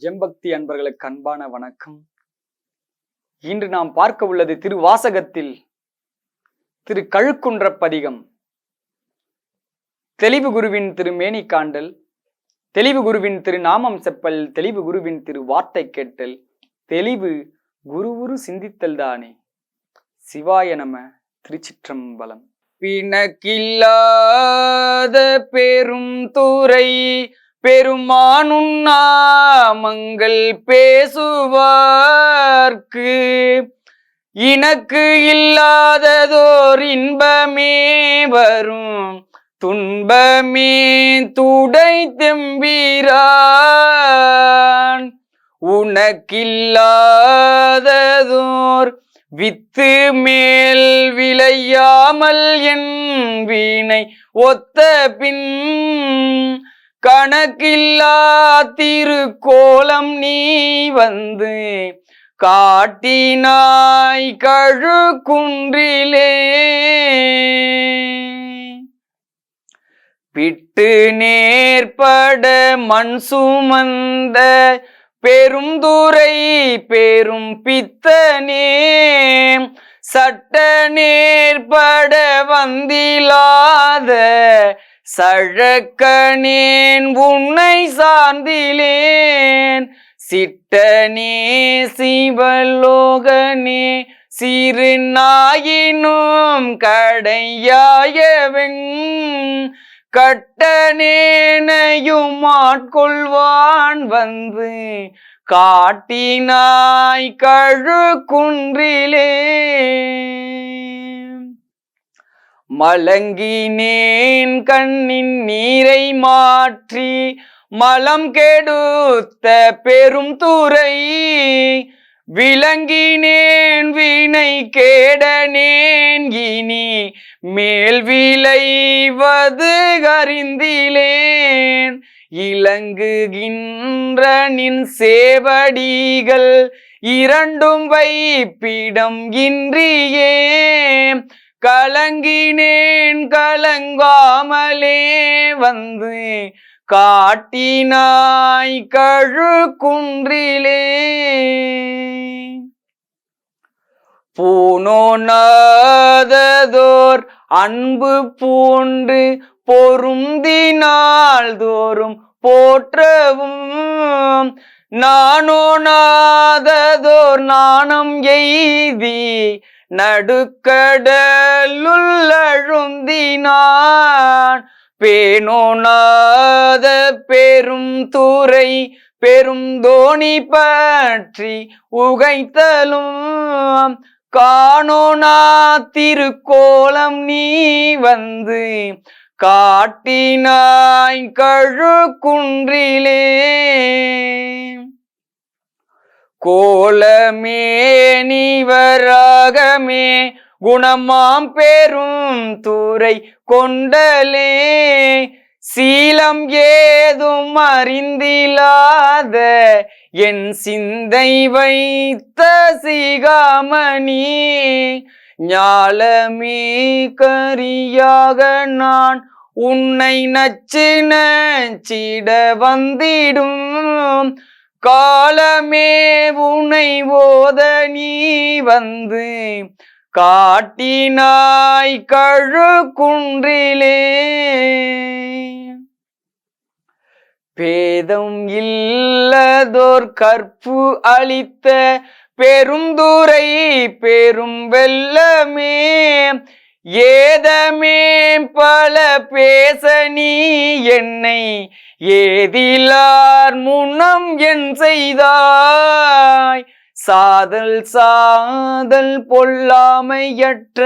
ஜெம்பக்தி அன்பர்களுக்கு அன்பான வணக்கம். இன்று நாம் பார்க்க உள்ளது திருவாசகத்தில் திரு கழுக்குன்ற பதிகம். தெளிவு குருவின் திருமேனி காண்டல், தெளிவு குருவின் திரு நாமம் செப்பல், தெளிவு குருவின் திரு வார்த்தை கேட்டல், தெளிவு குருவுரு சிந்தித்தல் தானே. சிவாய நம. திருச்சிற்றம்பலம். பிணக்கில்லாத பெரும் துறை பெருமானுண்ணாமங்கள் பேசுவார்க்கு இனக்கு இல்லாததோர் இன்பமே வரும் துன்பமே துடை தெம்பிரான். உனக்கில்லாததோர் வித்து மேல் விளையாமல் என் வீணை ஒத்த பின் கணக்கில்லா திருக்கோலம் நீ வந்து காட்டினாய் கழுக்குன்றிலே. பிட்டு நேர்பட மண் சுமந்த பெருந்துரை பெரும் பித்தனே சட்ட நேர்பட வந்திலாத சழக்கனேன் உன்னை சார்ந்திலேன். சிட்டனே சிவலோகனே சிறு நாயினும் கடையாயவன் கட்டனேனையும் ஆட்கொள்வான் வந்து காட்டினாய் கழுக்குன்றிலே. மலங்கினேன் கண்ணின் நீரை மாற்றி மலம் கெடுத்த பெரும் துறை விளங்கினேன் வினை கேடனேன் இனி மேல் விளைவது அறிந்திலேன். இலங்குகின்ற நின் சேவடிகள் இரண்டும் வைப்பிடம் இன்றியே கலங்கினேன் கலங்காமலே வந்து காட்டினாய் கழுக்குன்றிலே. பூனோனாததோர் அன்பு பூண்டு பொருந்தினால் தோறும் போற்றவும் நானோனாததோர் நாணம் எய்தி நடுக்கடலுள்ளழுந்தினான். பேணோனாத பெரும் துறை பெரும் தோணி பற்றி உகைத்தலும் காணோனா திருக்கோலம் நீ வந்து காட்டினாய் கழுக்குன்றிலே. கோலமே நீவராகமே குணமாம் பெரும் துறை கொண்டலே சீலம் ஏதும் அறிந்திலாத என் சிந்தை வைத்த சிகாமணி ஞாலமே கரியாக நான் உன்னை நச்சு நச்சிட வந்திடும் காலமே உனை ஓத நீ வந்து காட்டினாய் கழுக்குன்றிலே. பேதம் இல்லதோர் கற்பு அளித்த பெருந்துரை பெரும் வெள்ளமே ஏதமே பல பேச நீ என்னை ஏதிலார் முன்னம் என் செய்தாய். சாதல் சாதல் பொல்லாமையற்ற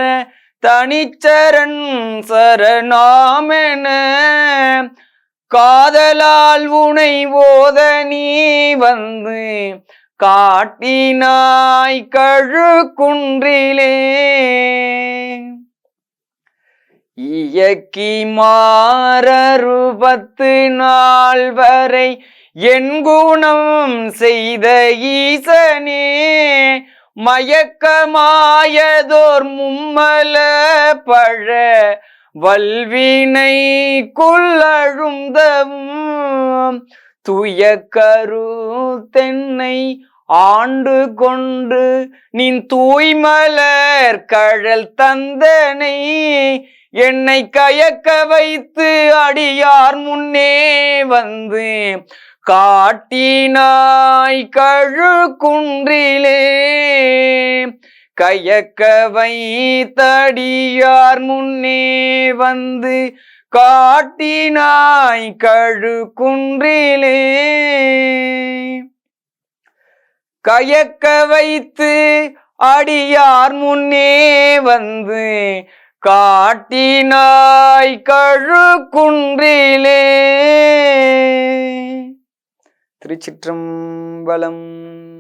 தனிச்சரண் சரணாமென காதலால் உனை ஓத நீ வந்து காட்டினாய் கழுக்குன்றிலே. இயக்கி மாறறுபத்து நாள் வரை என் குணம் செய்த ஈசனே மயக்கமாயதோர் மும்மல பழ வல்வினை குள்ளழுந்தவும் தூய கருத்தென்னை ஆண்டு கொண்டு நின் தூய்மலர் கழல் தந்தனை என்னை கயக்க வைத்து அடியார் முன்னே வந்து காட்டினாய் கழு குன்றிலே கயக்க வைத்தடியார் முன்னே வந்து காட்டினாய் கழு குன்றிலே கயக்க வைத்து அடியார் முன்னே வந்து காட்டினாய் கழு குன்றிலே. திருச்சிற்றம்பலம்.